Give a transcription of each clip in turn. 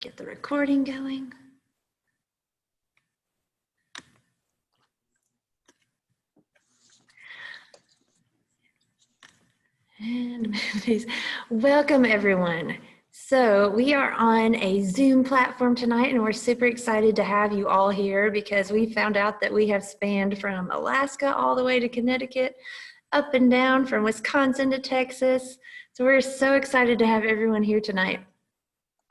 Get the recording going. And please, welcome everyone. So we are on a Zoom platform tonight and we're super excited to have you all here because we found out that we have spanned from Alaska all the way to Connecticut, up and down from Wisconsin to Texas. So we're so excited to have everyone here tonight.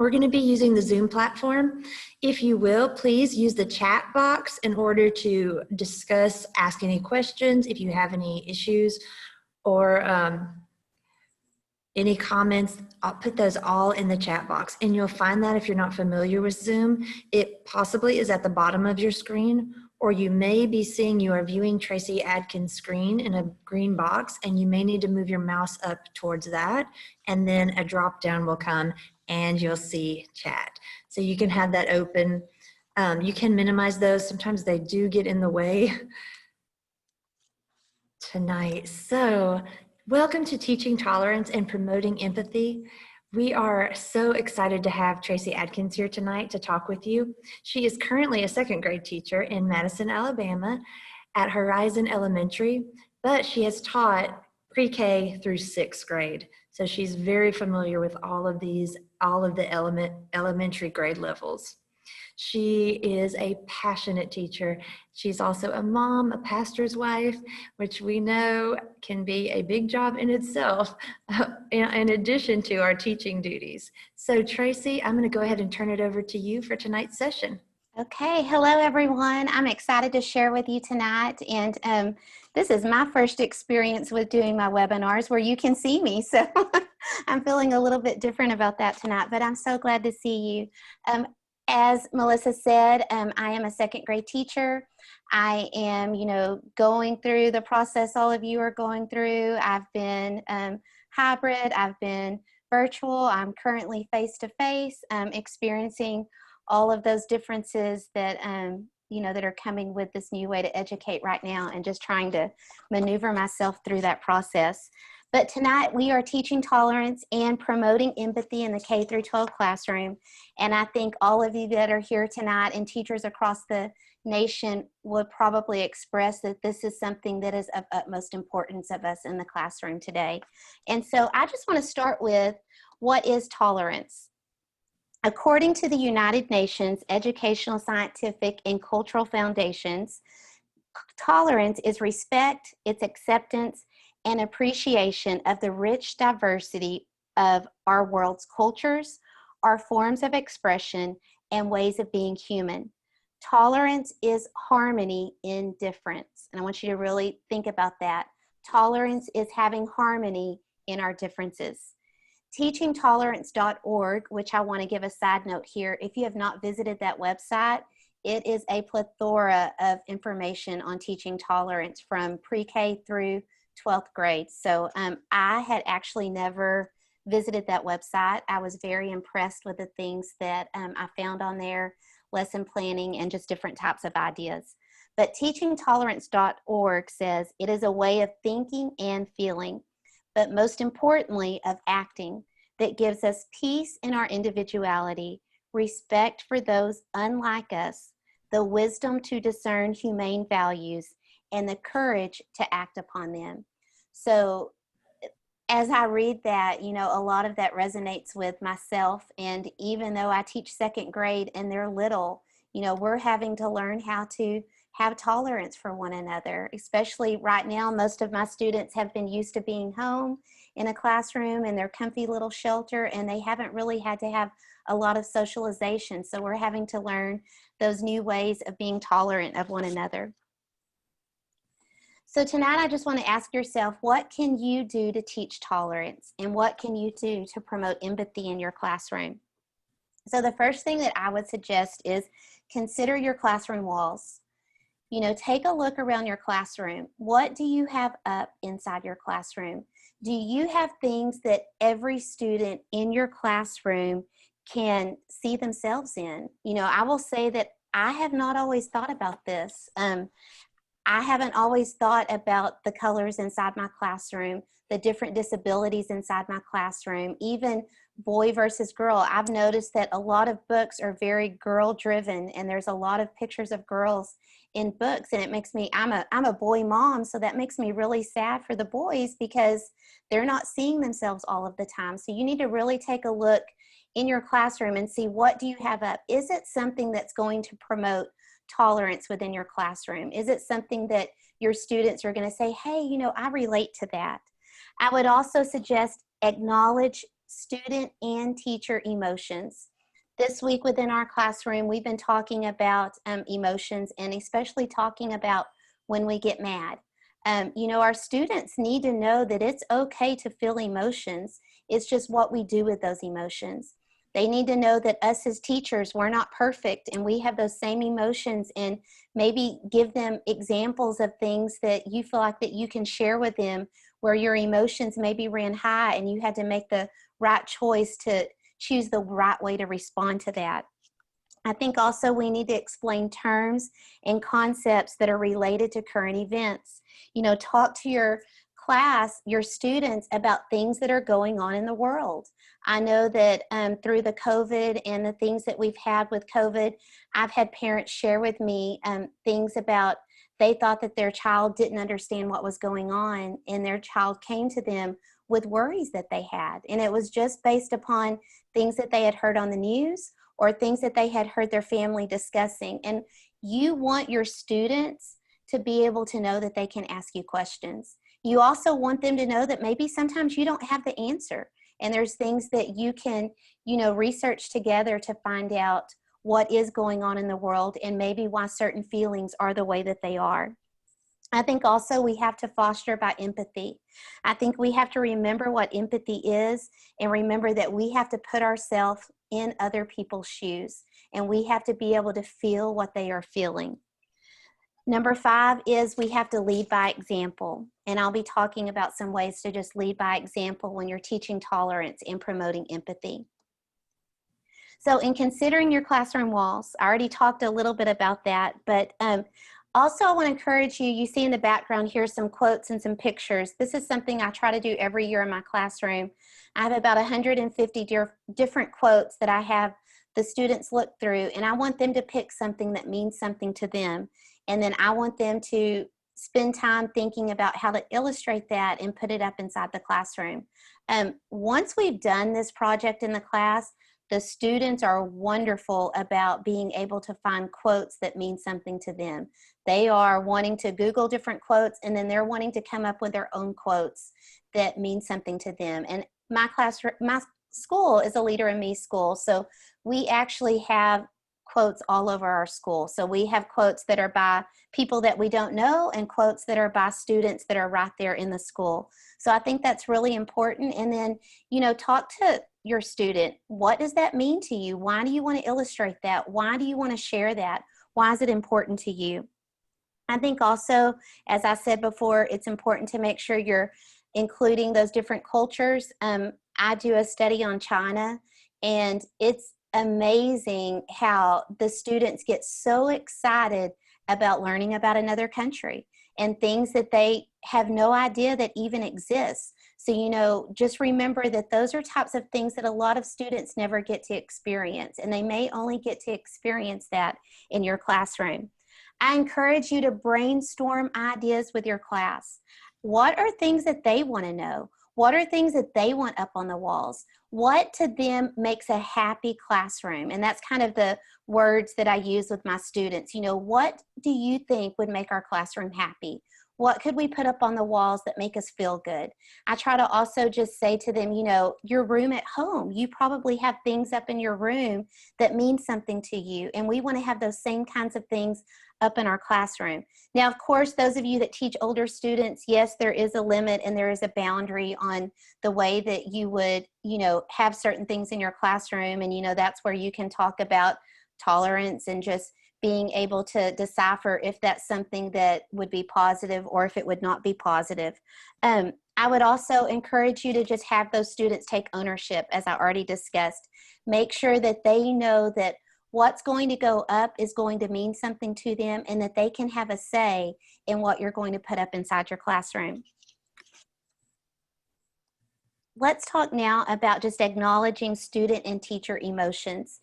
We're going to be using the Zoom platform. If you will, please use the chat box in order to discuss, ask any questions, if you have any issues or any comments. I'll put those all in the chat box. And you'll find that if you're not familiar with Zoom, it possibly is at the bottom of your screen, or you may be seeing you are viewing Tracy Adkins' screen in a green box, and you may need to move your mouse up towards that, and then a drop down will come and you'll see chat. So you can have that open. You can minimize those. Sometimes they do get in the way tonight. So welcome to Teaching Tolerance and Promoting Empathy. We are so excited to have Tracy Adkins here tonight to talk with you. She is currently a second grade teacher in Madison, Alabama at Horizon Elementary, but she has taught pre-K through sixth grade. So she's very familiar with all of the elementary grade levels. She is a passionate teacher. She's also a mom, a pastor's wife, which we know can be a big job in itself, in addition to our teaching duties. So Tracy, I'm going to go ahead and turn it over to you for tonight's session. Okay, hello everyone. I'm excited to share with you tonight, and this is my first experience with doing my webinars where you can see me, so I'm feeling a little bit different about that tonight, but I'm so glad to see you. As Melissa said, I am a second grade teacher. I am, going through the process all of you are going through. I've been hybrid, I've been virtual, I'm currently face-to-face, experiencing all of those differences that, that are coming with this new way to educate right now, and just trying to maneuver myself through that process. But tonight we are teaching tolerance and promoting empathy in the K-12 classroom. And I think all of you that are here tonight and teachers across the nation would probably express that this is something that is of utmost importance of us in the classroom today. And so I just want to start with, what is tolerance? According to the United Nations Educational, Scientific, and Cultural Foundations, tolerance is respect, it's acceptance, and appreciation of the rich diversity of our world's cultures, our forms of expression, and ways of being human. Tolerance is harmony in difference. And I want you to really think about that. Tolerance is having harmony in our differences. Teachingtolerance.org, which I want to give a side note here. If you have not visited that website, it is a plethora of information on teaching tolerance from pre-K through 12th grade. So I had actually never visited that website. I was very impressed with the things that I found on there, lesson planning, and just different types of ideas. But teachingtolerance.org says it is a way of thinking and feeling, but most importantly of acting, that gives us peace in our individuality, respect for those unlike us, the wisdom to discern humane values, and the courage to act upon them. So as I read that, a lot of that resonates with myself. And even though I teach second grade and they're little, we're having to learn how to have tolerance for one another, especially right now. Most of my students have been used to being home in a classroom in their comfy little shelter, and they haven't really had to have a lot of socialization. So we're having to learn those new ways of being tolerant of one another. So tonight I just want to ask yourself, what can you do to teach tolerance, and what can you do to promote empathy in your classroom? So the first thing that I would suggest is consider your classroom walls. Take a look around your classroom. What do you have up inside your classroom? Do you have things that every student in your classroom can see themselves in? I will say that I have not always thought about this. I haven't always thought about the colors inside my classroom, the different disabilities inside my classroom, even boy versus girl. I've noticed that a lot of books are very girl driven, and there's a lot of pictures of girls in books, and it makes me, I'm a boy mom, so that makes me really sad for the boys because they're not seeing themselves all of the time. So you need to really take a look in your classroom and see, what do you have up? Is it something that's going to promote tolerance within your classroom? Is it something that your students are going to say, hey, you know, I relate to that? I would also suggest acknowledge student and teacher emotions. This week within our classroom, we've been talking about emotions, and especially talking about when we get mad. You know, our students need to know that it's okay to feel emotions. It's just what we do with those emotions. They need to know that us as teachers, we're not perfect, and we have those same emotions, and maybe give them examples of things that you feel like that you can share with them where your emotions maybe ran high and you had to make the right choice to choose the right way to respond to that. I think also we need to explain terms and concepts that are related to current events. You know, talk to your class, your students, about things that are going on in the world. I know that through the COVID and the things that we've had with COVID, I've had parents share with me things about they thought that their child didn't understand what was going on, and their child came to them with worries that they had. And it was just based upon things that they had heard on the news or things that they had heard their family discussing. And you want your students to be able to know that they can ask you questions. You also want them to know that maybe sometimes you don't have the answer, and there's things that you can, you know, research together to find out what is going on in the world and maybe why certain feelings are the way that they are. I think also we have to foster about empathy. I think we have to remember what empathy is, and remember that we have to put ourselves in other people's shoes, and we have to be able to feel what they are feeling. Number 5 is we have to lead by example. And I'll be talking about some ways to just lead by example when you're teaching tolerance and promoting empathy. So in considering your classroom walls, I already talked a little bit about that, but also I want to encourage you, you see in the background here some quotes and some pictures. This is something I try to do every year in my classroom. I have about 150 different quotes that I have the students look through, and I want them to pick something that means something to them. And then I want them to spend time thinking about how to illustrate that and put it up inside the classroom. Once we've done this project in the class, the students are wonderful about being able to find quotes that mean something to them. They are wanting to Google different quotes, and then they're wanting to come up with their own quotes that mean something to them. And my school is a Leader in Me school, so we actually have quotes all over our school. So we have quotes that are by people that we don't know, and quotes that are by students that are right there in the school. So I think that's really important. And then, you know, talk to your student. What does that mean to you? Why do you want to illustrate that? Why do you want to share that? Why is it important to you? I think also, as I said before, it's important to make sure you're including those different cultures. I do a study on China, and it's amazing how the students get so excited about learning about another country and things that they have no idea that even exist. So, you know, just remember that those are types of things that a lot of students never get to experience, and they may only get to experience that in your classroom. I encourage you to brainstorm ideas with your class. What are things that they want to know? What are things that they want up on the walls? What to them makes a happy classroom? And that's kind of the words that I use with my students. You know, what do you think would make our classroom happy? What could we put up on the walls that make us feel good? I try to also just say to them, you know, your room at home, you probably have things up in your room that mean something to you. And we want to have those same kinds of things up in our classroom. Now, of course, those of you that teach older students, yes, there is a limit and there is a boundary on the way that you would, you know, have certain things in your classroom. And, you know, that's where you can talk about tolerance and just being able to decipher if that's something that would be positive or if it would not be positive. I would also encourage you to just have those students take ownership, as I already discussed. Make sure that they know that what's going to go up is going to mean something to them, and that they can have a say in what you're going to put up inside your classroom. let's talk now about just acknowledging student and teacher emotions.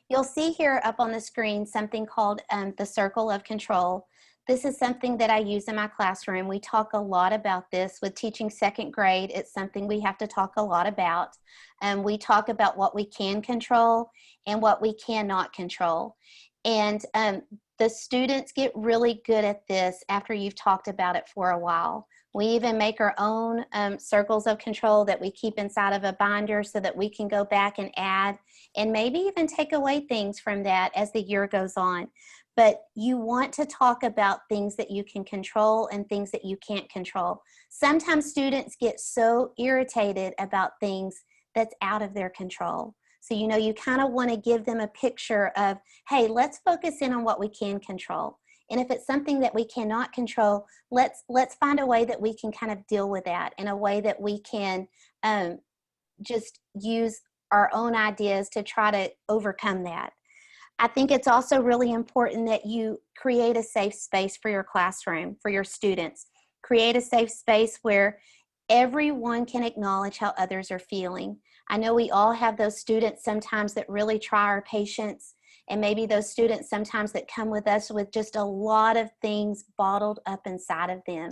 You'll see here up on the screen something called the circle of control. This is something that I use in my classroom. We talk a lot about this with teaching second grade. It's something we have to talk a lot about. We talk about what we can control and what we cannot control. And the students get really good at this after you've talked about it for a while. We even make our own circles of control that we keep inside of a binder so that we can go back and add and maybe even take away things from that as the year goes on. But you want to talk about things that you can control and things that you can't control. Sometimes students get so irritated about things that's out of their control. So, you know, you kind of want to give them a picture of, hey, let's focus in on what we can control. And if it's something that we cannot control, let's find a way that we can kind of deal with that in a way that we can just use our own ideas to try to overcome that. I think it's also really important that you create a safe space for your classroom, for your students. Create a safe space where everyone can acknowledge how others are feeling. I know we all have those students sometimes that really try our patience, and maybe those students sometimes that come with us with just a lot of things bottled up inside of them.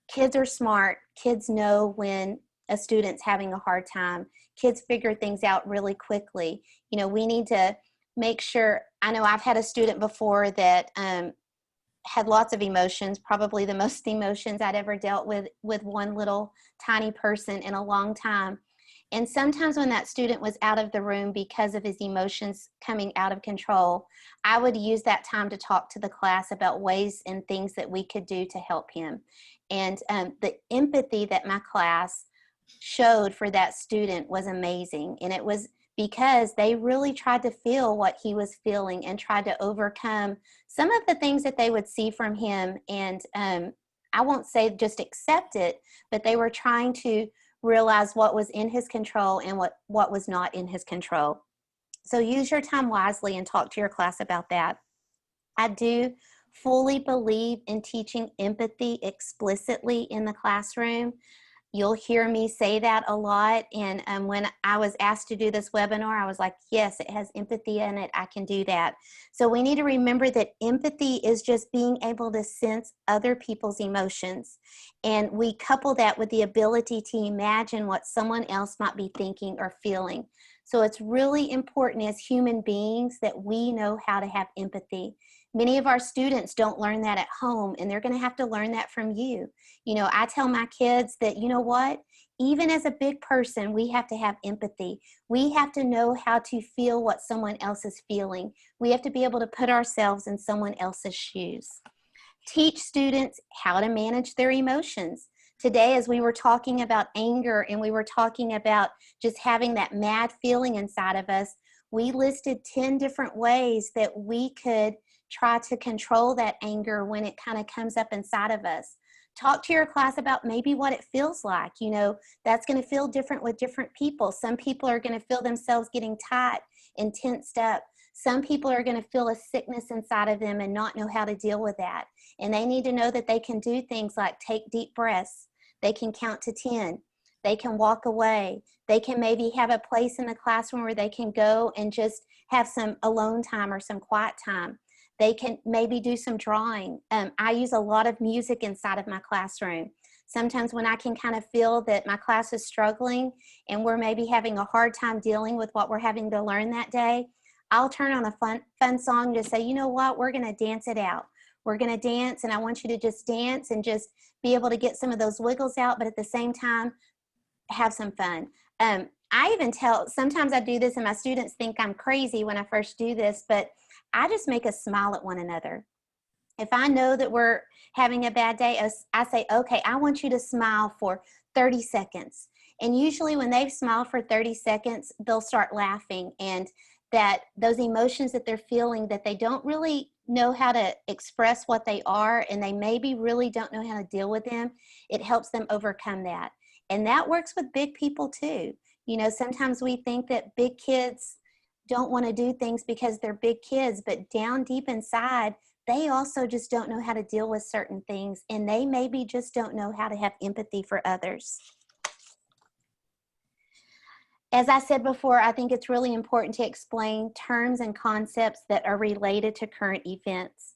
Kids are smart. Kids know when a student's having a hard time. Kids figure things out really quickly. You know, we need to make sure. I know I've had a student before that had lots of emotions, probably the most emotions I'd ever dealt with one little tiny person in a long time. And sometimes when that student was out of the room because of his emotions coming out of control, I would use that time to talk to the class about ways and things that we could do to help him. And the empathy that my class showed for that student was amazing. And it was because they really tried to feel what he was feeling and tried to overcome some of the things that they would see from him. And I won't say just accept it, but they were trying to realize what was in his control and what was not in his control. So use your time wisely and talk to your class about that. I do fully believe in teaching empathy explicitly in the classroom. You'll hear me say that a lot. And when I was asked to do this webinar, I was like, yes, it has empathy in it. I can do that. So we need to remember that empathy is just being able to sense other people's emotions. And we couple that with the ability to imagine what someone else might be thinking or feeling. So it's really important as human beings that we know how to have empathy. Many of our students don't learn that at home, and they're going to have to learn that from you. You know, I tell my kids that, you know what, even as a big person, we have to have empathy. We have to know how to feel what someone else is feeling. We have to be able to put ourselves in someone else's shoes. Teach students how to manage their emotions. Today, as we were talking about anger and we were talking about just having that mad feeling inside of us, we listed 10 different ways that we could try to control that anger when it kind of comes up inside of us. Talk to your class about maybe what it feels like. You know, that's going to feel different with different people. Some people are going to feel themselves getting tight and tensed up. Some people are going to feel a sickness inside of them and not know how to deal with that. And they need to know that they can do things like take deep breaths. They can count to 10. They can walk away. They can maybe have a place in the classroom where they can go and just have some alone time or some quiet time. They can maybe do some drawing. I use a lot of music inside of my classroom. Sometimes when I can kind of feel that my class is struggling and we're maybe having a hard time dealing with what we're having to learn that day, I'll turn on a fun song to say, you know what, we're going to dance it out. We're going to dance, and I want you to just dance and just be able to get some of those wiggles out, but at the same time, have some fun. I even sometimes I do this and my students think I'm crazy when I first do this, but I just make us smile at one another. If I know that we're having a bad day, I say, okay, I want you to smile for 30 seconds. And usually when they've smiled for 30 seconds, they'll start laughing, and that those emotions that they're feeling that they don't really know how to express what they are, and they maybe really don't know how to deal with them, it helps them overcome that. And that works with big people too. You know, sometimes we think that big kids don't want to do things because they're big kids, but down deep inside, they also just don't know how to deal with certain things, and they maybe just don't know how to have empathy for others. As I said before, I think it's really important to explain terms and concepts that are related to current events.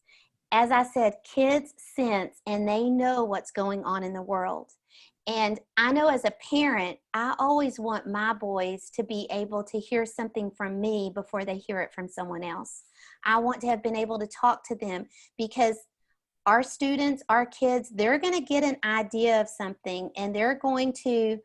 As I said, kids sense and they know what's going on in the world. And I know as a parent, I always want my boys to be able to hear something from me before they hear it from someone else. I want to have been able to talk to them because our students, our kids, they're going to get an idea of something and they're going to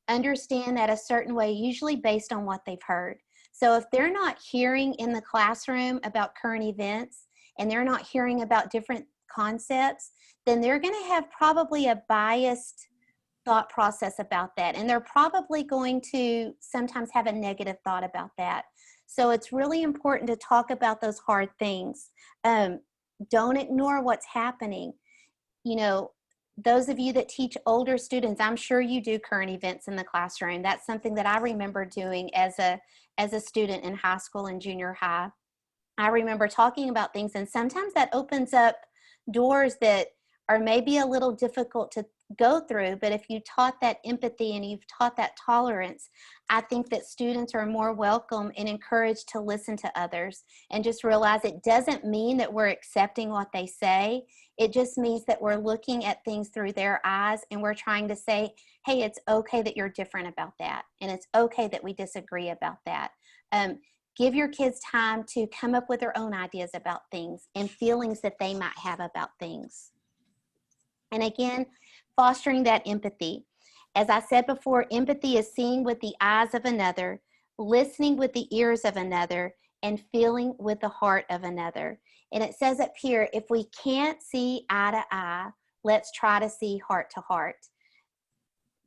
understand that a certain way, usually based on what they've heard. So if they're not hearing in the classroom about current events and they're not hearing about different concepts, then they're going to have probably a biased thought process about that. And they're probably going to sometimes have a negative thought about that. So it's really important to talk about those hard things. Don't ignore what's happening. You know, those of you that teach older students, I'm sure you do current events in the classroom. That's something that I remember doing as a student in high school and junior high. I remember talking about things, and sometimes that opens up doors that are maybe a little difficult to go through, but if you taught that empathy and you've taught that tolerance, I think that students are more welcome and encouraged to listen to others and just realize it doesn't mean that we're accepting what they say. It just means that we're looking at things through their eyes and we're trying to say, hey, it's okay that you're different about that, and it's okay that we disagree about that. Give your kids time to come up with their own ideas about things and feelings that they might have about things. And again, fostering that empathy. As I said before, empathy is seeing with the eyes of another, listening with the ears of another, and feeling with the heart of another. And it says up here, if we can't see eye to eye, let's try to see heart to heart.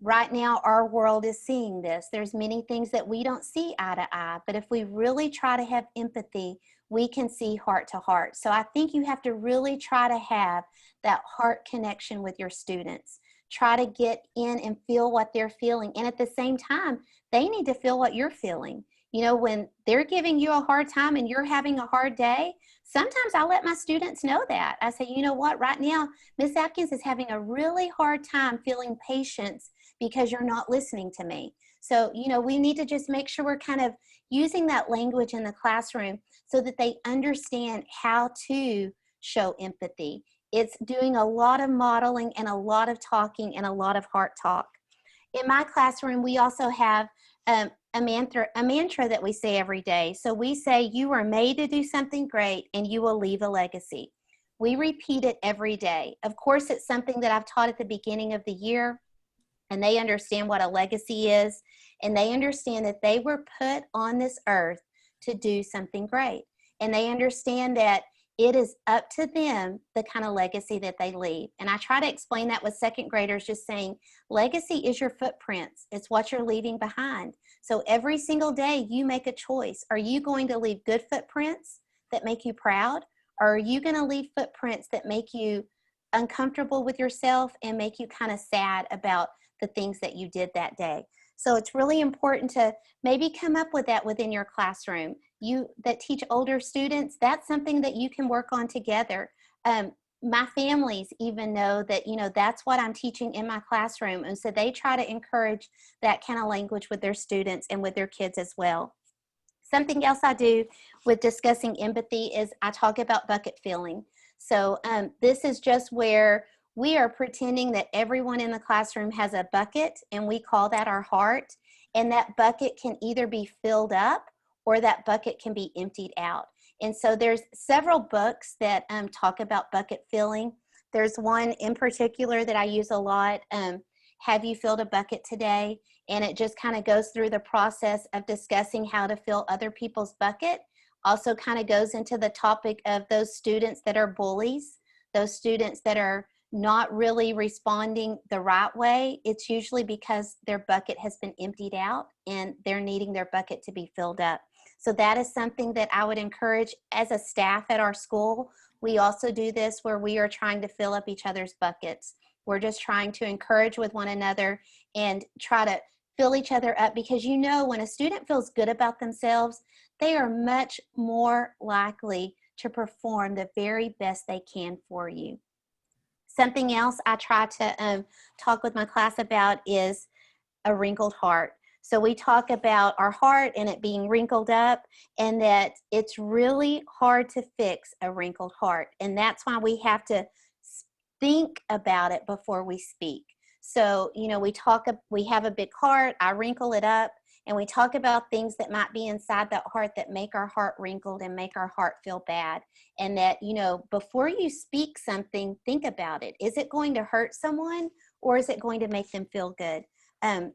Right now, our world is seeing this. There's many things that we don't see eye to eye, but if we really try to have empathy, we can see heart to heart. So I think you have to really try to have that heart connection with your students. Try to get in and feel what they're feeling. And at the same time, they need to feel what you're feeling. You know, when they're giving you a hard time and you're having a hard day, sometimes I let my students know that. I say, you know what, right now, Miss Atkins is having a really hard time feeling patience because you're not listening to me. So, you know, we need to just make sure we're kind of using that language in the classroom so that they understand how to show empathy. It's doing a lot of modeling and a lot of talking and a lot of heart talk. In my classroom, we also have a mantra that we say every day. So we say, you were made to do something great and you will leave a legacy. We repeat it every day. Of course, it's something that I've taught at the beginning of the year, and they understand what a legacy is, and they understand that they were put on this earth to do something great. And they understand that it is up to them the kind of legacy that they leave. And I try to explain that with second graders, just saying, legacy is your footprints. It's what you're leaving behind. So every single day you make a choice. Are you going to leave good footprints that make you proud? Or are you going to leave footprints that make you uncomfortable with yourself and make you kind of sad about the things that you did that day? So it's really important to maybe come up with that within your classroom. You that teach older students, that's something that you can work on together. My families even know that, you know, that's what I'm teaching in my classroom. And so they try to encourage that kind of language with their students and with their kids as well. Something else I do with discussing empathy is I talk about bucket filling. So this is just where we are pretending that everyone in the classroom has a bucket, and we call that our heart. And that bucket can either be filled up or that bucket can be emptied out. And so there's several books that talk about bucket filling. There's one in particular that I use a lot, Have You Filled a Bucket Today? And it just kind of goes through the process of discussing how to fill other people's bucket. Also kind of goes into the topic of those students that are bullies, those students that are not really responding the right way. It's usually because their bucket has been emptied out and they're needing their bucket to be filled up. So that is something that I would encourage as a staff at our school. We also do this where we are trying to fill up each other's buckets. We're just trying to encourage with one another and try to fill each other up, because you know, when a student feels good about themselves, they are much more likely to perform the very best they can for you. Something else I try to talk with my class about is a wrinkled heart. So we talk about our heart and it being wrinkled up, and that it's really hard to fix a wrinkled heart. And that's why we have to think about it before we speak. So, we have a big heart, I wrinkle it up, and we talk about things that might be inside that heart that make our heart wrinkled and make our heart feel bad. And that, before you speak something, think about it. Is it going to hurt someone, or is it going to make them feel good? And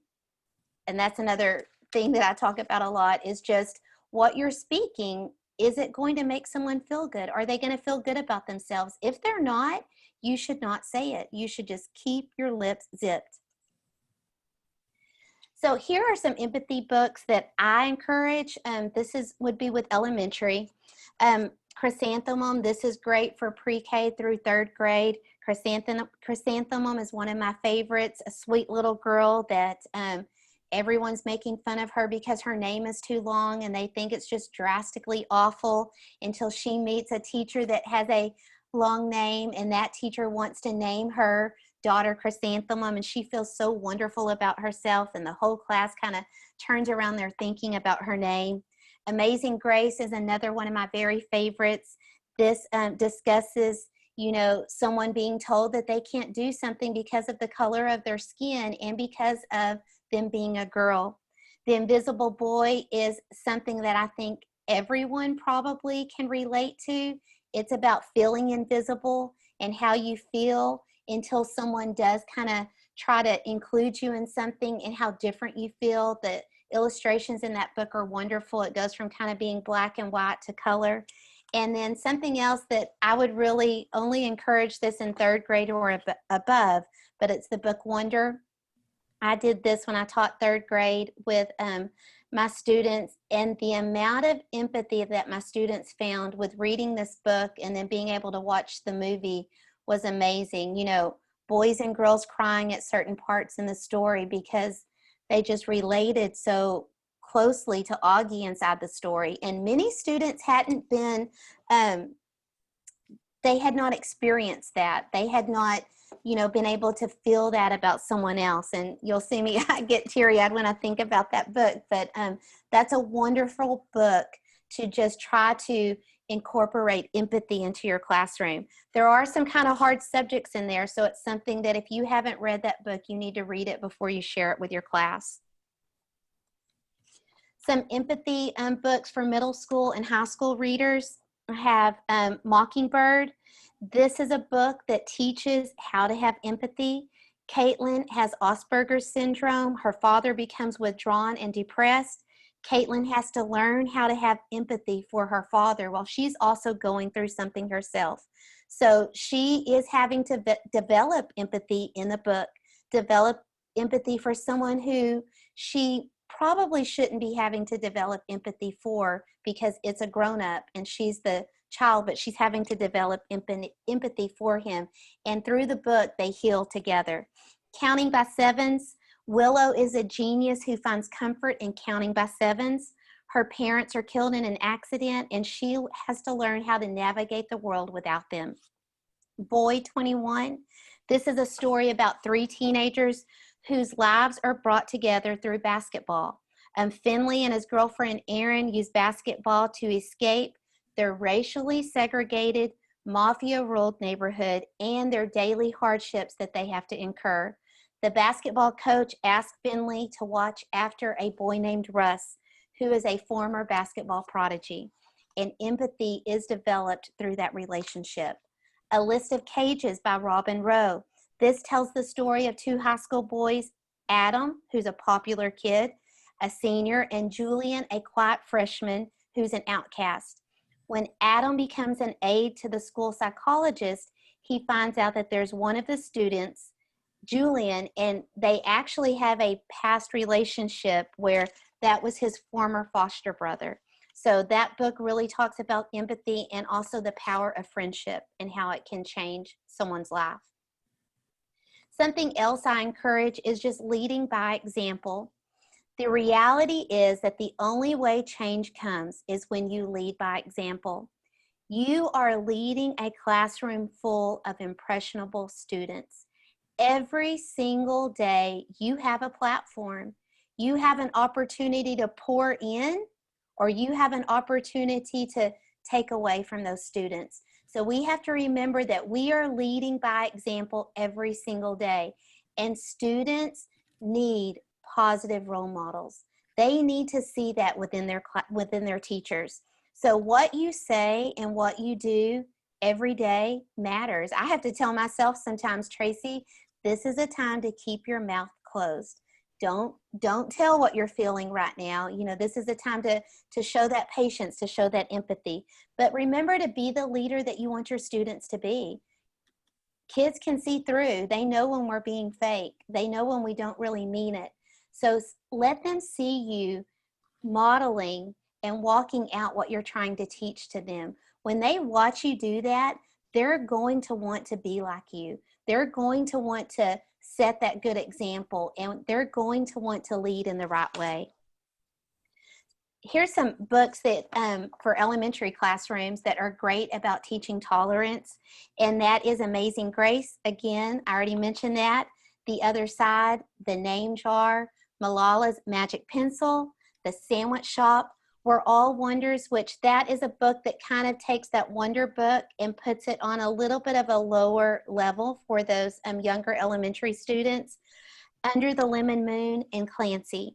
that's another thing that I talk about a lot, is just what you're speaking. Is it going to make someone feel good? Are they going to feel good about themselves? If they're not, you should not say it. You should just keep your lips zipped. So here are some empathy books that I encourage. Would be with elementary. Chrysanthemum, this is great for pre-K through third grade. Chrysanthemum is one of my favorites, a sweet little girl that everyone's making fun of her because her name is too long, and they think it's just drastically awful until she meets a teacher that has a long name, and that teacher wants to name her daughter Chrysanthemum, and she feels so wonderful about herself, and the whole class kind of turns around there thinking about her name. Amazing Grace is another one of my very favorites. This discusses, someone being told that they can't do something because of the color of their skin and because of them being a girl. The Invisible Boy is something that I think everyone probably can relate to. It's about feeling invisible and how you feel until someone does kind of try to include you in something, and how different you feel. The illustrations in that book are wonderful. It goes from kind of being black and white to color. And then something else that I would really only encourage this in third grade or above, but it's the book Wonder. I did this when I taught third grade with my students, and the amount of empathy that my students found with reading this book and then being able to watch the movie was amazing. Boys and girls crying at certain parts in the story because they just related so closely to Augie inside the story. And many students hadn't been, they had not experienced that. They had not, been able to feel that about someone else. And you'll see me, I get teary-eyed when I think about that book. But that's a wonderful book to just try to incorporate empathy into your classroom. There are some kind of hard subjects in there, so it's something that if you haven't read that book, you need to read it before you share it with your class. Some empathy books for middle school and high school readers. I have Mockingbird. This is a book that teaches how to have empathy. Caitlin has Asperger's syndrome. Her father becomes withdrawn and depressed. Caitlin has to learn how to have empathy for her father while she's also going through something herself. So she is having to develop empathy in the book, develop empathy for someone who she probably shouldn't be having to develop empathy for because it's a grown-up and she's the child, but she's having to develop empathy for him. And through the book, they heal together. Counting by Sevens. Willow is a genius who finds comfort in counting by sevens. Her parents are killed in an accident, and she has to learn how to navigate the world without them. Boy 21. This is a story about three teenagers whose lives are brought together through basketball. Finley and his girlfriend Erin use basketball to escape their racially segregated, mafia-ruled neighborhood and their daily hardships that they have to incur. The basketball coach asks Finley to watch after a boy named Russ, who is a former basketball prodigy, and empathy is developed through that relationship. A List of Cages by Robin Rowe. This tells the story of two high school boys, Adam, who's a popular kid, a senior, and Julian, a quiet freshman who's an outcast. When Adam becomes an aide to the school psychologist, he finds out that there's one of the students, Julian, and they actually have a past relationship where that was his former foster brother. So that book really talks about empathy and also the power of friendship and how it can change someone's life. Something else I encourage is just leading by example. The reality is that the only way change comes is when you lead by example. You are leading a classroom full of impressionable students. Every single day, you have a platform. You have an opportunity to pour in, or you have an opportunity to take away from those students. So we have to remember that we are leading by example every single day, and students need positive role models. They need to see that within their teachers. So what you say and what you do every day matters. I have to tell myself sometimes, Tracy, this is a time to keep your mouth closed. Don't tell what you're feeling right now. You know, this is a time to show that patience, to show that empathy. But remember to be the leader that you want your students to be. Kids can see through. They know when we're being fake. They know when we don't really mean it. So let them see you modeling and walking out what you're trying to teach to them. When they watch you do that, they're going to want to be like you. They're going to want to set that good example, and they're going to want to lead in the right way. Here's some books that for elementary classrooms that are great about teaching tolerance, and that is Amazing Grace. Again, I already mentioned that. The Other Side, The Name Jar, Malala's Magic Pencil, The Sandwich Shop, We're All Wonders, which that is a book that kind of takes that wonder book and puts it on a little bit of a lower level for those younger elementary students. Under the Lemon Moon, and Clancy.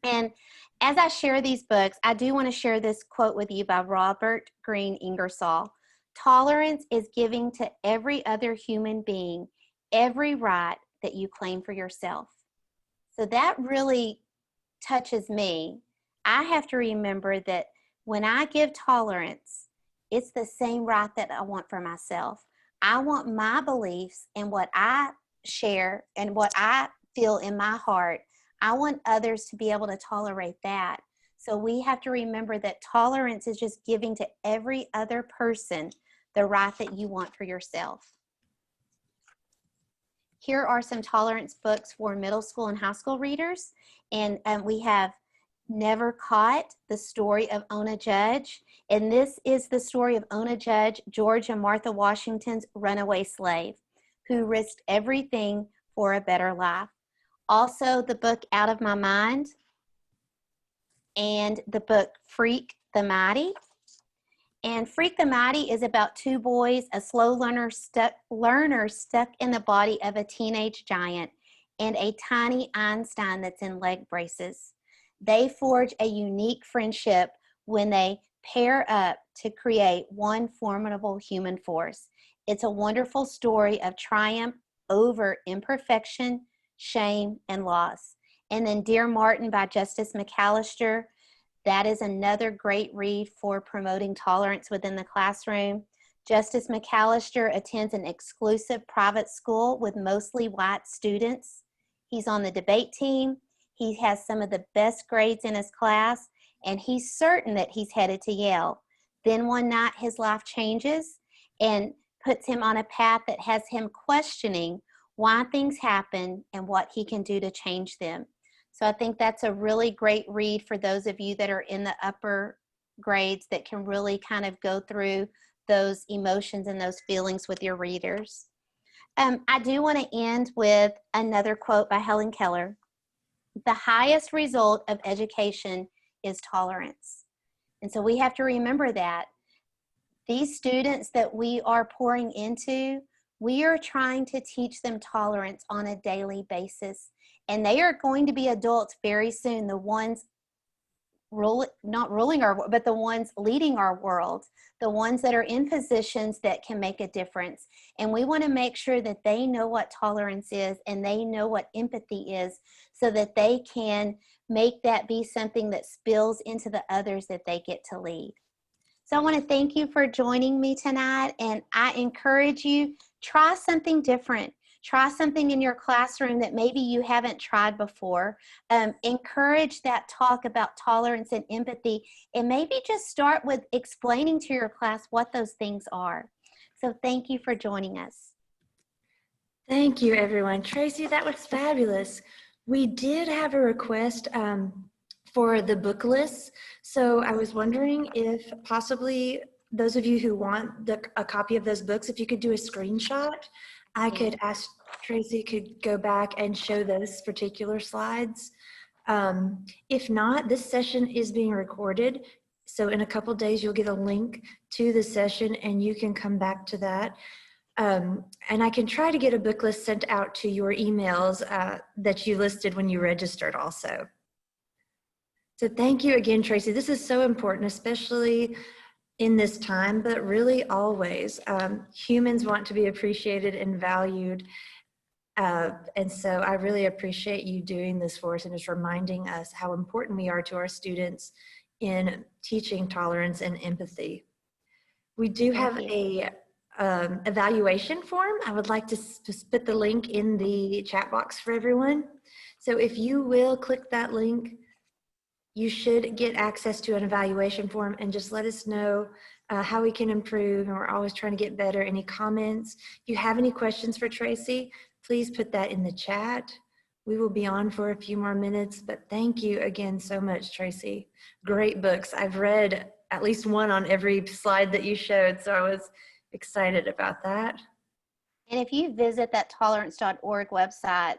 And as I share these books, I do want to share this quote with you by Robert Greene Ingersoll. Tolerance is giving to every other human being every right that you claim for yourself. So that really touches me. I have to remember that when I give tolerance, it's the same right that I want for myself. I want my beliefs and what I share and what I feel in my heart, I want others to be able to tolerate that. So we have to remember that tolerance is just giving to every other person the right that you want for yourself. Here are some tolerance books for middle school and high school readers. And we have Never Caught, the story of Ona Judge. And this is the story of Ona Judge, George and Martha Washington's runaway slave, who risked everything for a better life. Also, the book Out of My Mind, and the book Freak the Mighty. And Freak the Mighty is about two boys, a slow learner stuck in the body of a teenage giant, and a tiny Einstein that's in leg braces. They forge a unique friendship when they pair up to create one formidable human force. It's a wonderful story of triumph over imperfection, shame, and loss. And then Dear Martin by Justice McAllister. That is another great read for promoting tolerance within the classroom. Justice McAllister attends an exclusive private school with mostly white students. He's on the debate team. He has some of the best grades in his class, and he's certain that he's headed to Yale. Then one night his life changes and puts him on a path that has him questioning why things happen and what he can do to change them. So I think that's a really great read for those of you that are in the upper grades that can really kind of go through those emotions and those feelings with your readers. I do want to end with another quote by Helen Keller. The highest result of education is tolerance. And so we have to remember that. These students that we are pouring into, we are trying to teach them tolerance on a daily basis. And they are going to be adults very soon, the ones not ruling our, but the ones leading our world, the ones that are in positions that can make a difference. And we want to make sure that they know what tolerance is and they know what empathy is, so that they can make that be something that spills into the others that they get to lead. So I want to thank you for joining me tonight, and I encourage you, try something different. Try something in your classroom that maybe you haven't tried before. Encourage that talk about tolerance and empathy, and maybe just start with explaining to your class what those things are. So thank you for joining us. Thank you, everyone. Tracy, that was fabulous. We did have a request for the book list. So I was wondering if possibly those of you who want a copy of those books, if you could do a screenshot, I could ask Tracy could go back and show those particular slides. If not, this session is being recorded. So in a couple days, you'll get a link to the session and you can come back to that. And I can try to get a book list sent out to your emails that you listed when you registered also. So thank you again, Tracy. This is so important, especially in this time, but really always. Humans want to be appreciated and valued. And so I really appreciate you doing this for us and just reminding us how important we are to our students in teaching tolerance and empathy. We do have a evaluation form. I would like to just put the link in the chat box for everyone. So if you will click that link, you should get access to an evaluation form and just let us know how we can improve. And we're always trying to get better. Any comments? If you have any questions for Tracy, please put that in the chat. We will be on for a few more minutes, but thank you again so much, Tracy. Great books. I've read at least one on every slide that you showed, so I was excited about that. And if you visit that tolerance.org website,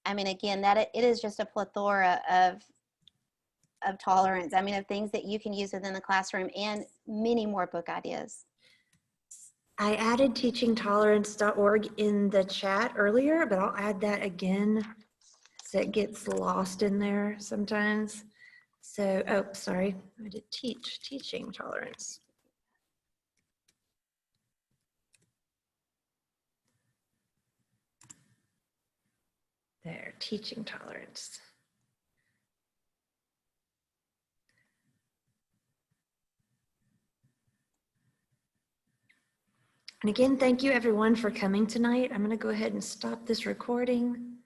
I mean, again, that it is just a plethora of tolerance. I mean, of things that you can use within the classroom and many more book ideas. I added teachingtolerance.org in the chat earlier, but I'll add that again so it gets lost in there sometimes. So, oh, sorry, I did teaching tolerance. There, teaching tolerance. And again, thank you everyone for coming tonight. I'm going to go ahead and stop this recording.